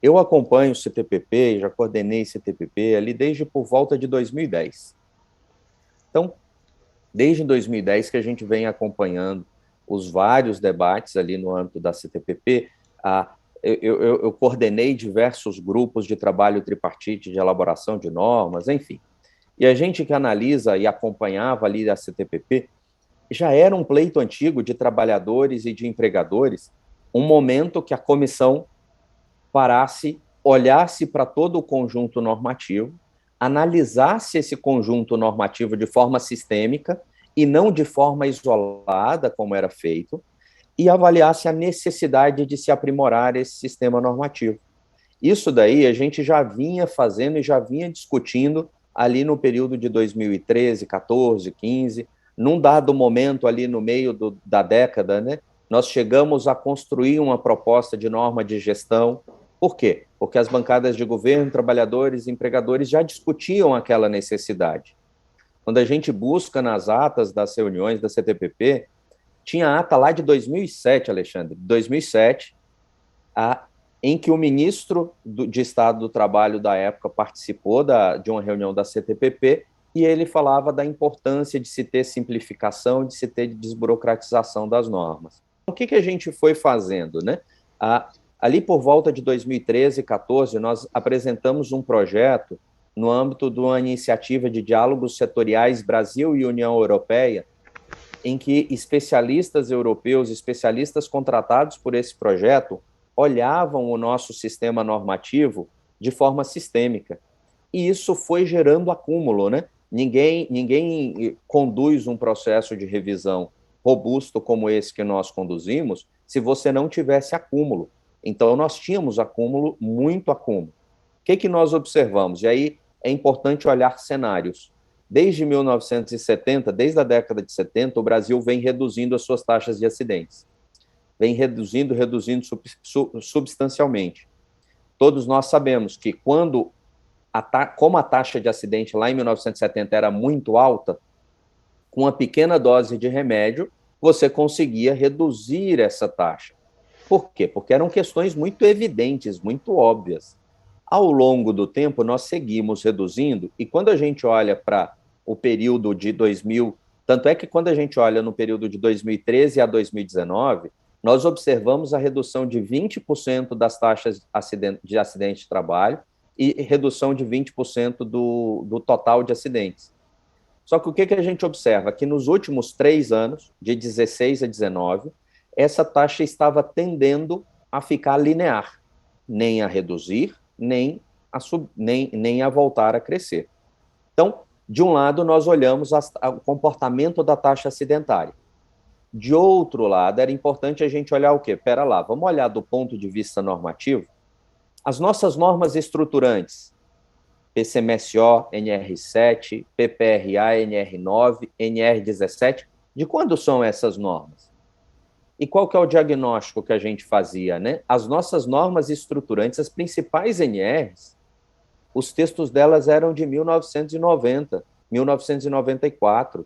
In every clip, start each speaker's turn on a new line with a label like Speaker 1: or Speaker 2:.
Speaker 1: Eu acompanho o CTPP, já coordenei CTPP ali desde por volta de 2010. Então, desde 2010 que a gente vem acompanhando os vários debates ali no âmbito da CTPP. Eu coordenei diversos grupos de trabalho tripartite de elaboração de normas, enfim. E a gente que analisa e acompanhava ali a CTPP, já era um pleito antigo de trabalhadores e de empregadores, um momento que a comissão parasse, olhasse para todo o conjunto normativo, analisasse esse conjunto normativo de forma sistêmica e não de forma isolada, como era feito, e avaliasse a necessidade de se aprimorar esse sistema normativo. Isso daí a gente já vinha fazendo e já vinha discutindo ali no período de 2013, 14, 15. Num dado momento ali no meio da década, né, nós chegamos a construir uma proposta de norma de gestão. Por quê? Porque as bancadas de governo, trabalhadores e empregadores já discutiam aquela necessidade. Quando a gente busca nas atas das reuniões da CTPP, tinha ata lá de 2007, Alexandre, 2007, em que o ministro de Estado do Trabalho da época participou de uma reunião da CTPP e ele falava da importância de se ter simplificação, de se ter desburocratização das normas. O que a gente foi fazendo, né? Ali por volta de 2013 e 2014, nós apresentamos um projeto no âmbito de uma iniciativa de diálogos setoriais Brasil e União Europeia, em que especialistas europeus, especialistas contratados por esse projeto, olhavam o nosso sistema normativo de forma sistêmica. E isso foi gerando acúmulo, né? Ninguém conduz um processo de revisão robusto como esse que nós conduzimos se você não tivesse acúmulo. Então, nós tínhamos acúmulo, muito acúmulo. O que nós observamos? E aí é importante olhar cenários. Desde 1970, desde a década de 70, o Brasil vem reduzindo as suas taxas de acidentes. Vem reduzindo substancialmente. Todos nós sabemos que como a taxa de acidente lá em 1970 era muito alta, com uma pequena dose de remédio, você conseguia reduzir essa taxa. Por quê? Porque eram questões muito evidentes, muito óbvias. Ao longo do tempo, nós seguimos reduzindo, e quando a gente olha para o período de 2000, tanto é que quando a gente olha no período de 2013 a 2019, nós observamos a redução de 20% das taxas de acidente de trabalho e redução de 20% do total de acidentes. Só que o que a gente observa? Que nos últimos 3 anos, de 16 a 19, essa taxa estava tendendo a ficar linear, nem a reduzir, nem a voltar a crescer. Então, de um lado, nós olhamos o comportamento da taxa acidentária. De outro lado, era importante a gente olhar o quê? Pera lá, vamos olhar do ponto de vista normativo. As nossas normas estruturantes, PCMSO, NR7, PPRA, NR9, NR17, de quando são essas normas? E qual que é o diagnóstico que a gente fazia, né? As nossas normas estruturantes, as principais NRs, os textos delas eram de 1990, 1994.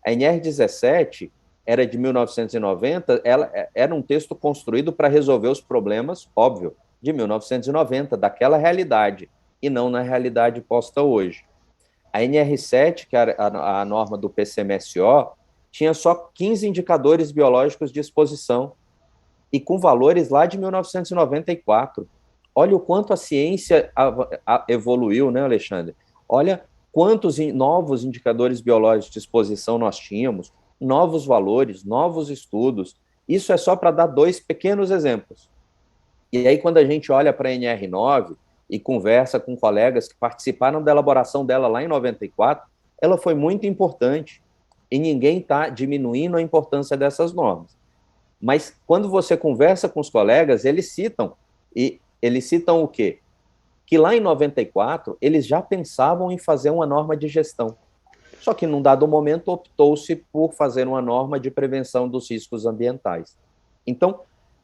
Speaker 1: A NR17 era de 1990, ela era um texto construído para resolver os problemas, óbvio, de 1990, daquela realidade, e não na realidade posta hoje. A NR7, que era a norma do PCMSO, tinha só 15 indicadores biológicos de exposição, e com valores lá de 1994. Olha o quanto a ciência evoluiu, né, Alexandre? Olha quantos novos indicadores biológicos de exposição nós tínhamos, novos valores, novos estudos. Isso é só para dar 2 pequenos exemplos. E aí, quando a gente olha para a NR9 e conversa com colegas que participaram da elaboração dela lá em 94, ela foi muito importante. E ninguém está diminuindo a importância dessas normas. Mas quando você conversa com os colegas, eles citam o quê? Que lá em 94 eles já pensavam em fazer uma norma de gestão. Só que num dado momento optou-se por fazer uma norma de prevenção dos riscos ambientais. Então,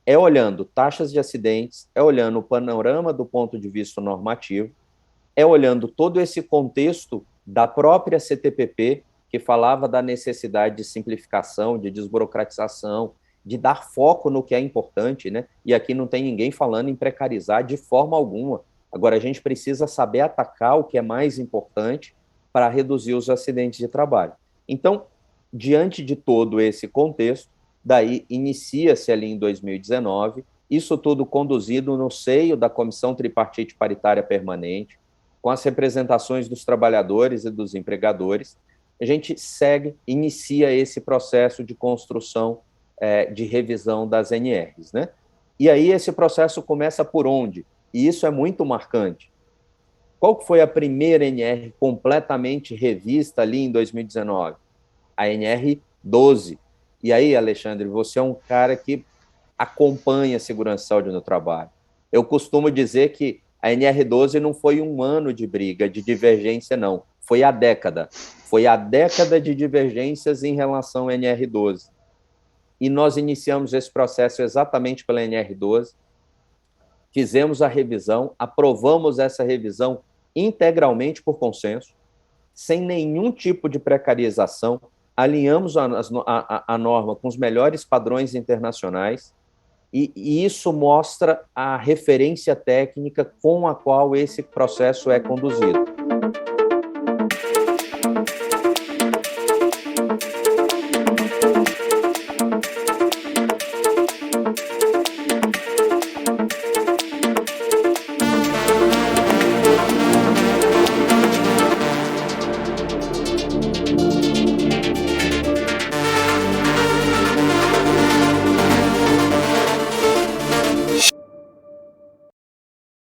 Speaker 1: é olhando taxas de acidentes, é olhando o panorama do ponto de vista normativo, é olhando todo esse contexto da própria CTPP, que falava da necessidade de simplificação, de desburocratização, de dar foco no que é importante, né? E aqui não tem ninguém falando em precarizar de forma alguma. Agora, a gente precisa saber atacar o que é mais importante para reduzir os acidentes de trabalho. Então, diante de todo esse contexto, daí inicia-se ali em 2019, isso tudo conduzido no seio da Comissão Tripartite Paritária Permanente, com as representações dos trabalhadores e dos empregadores. A gente inicia esse processo de construção de revisão das NRs, né? E aí esse processo começa por onde? E isso é muito marcante. Qual foi a primeira NR completamente revista ali em 2019? A NR 12. E aí, Alexandre, você é um cara que acompanha a segurança e saúde no trabalho. Eu costumo dizer que a NR 12 não foi um ano de briga, de divergência, não. Foi a década. Foi a década de divergências em relação à NR 12. E nós iniciamos esse processo exatamente pela NR 12, fizemos a revisão, aprovamos essa revisão integralmente por consenso, sem nenhum tipo de precarização, alinhamos a norma com os melhores padrões internacionais, e isso mostra a referência técnica com a qual esse processo é conduzido.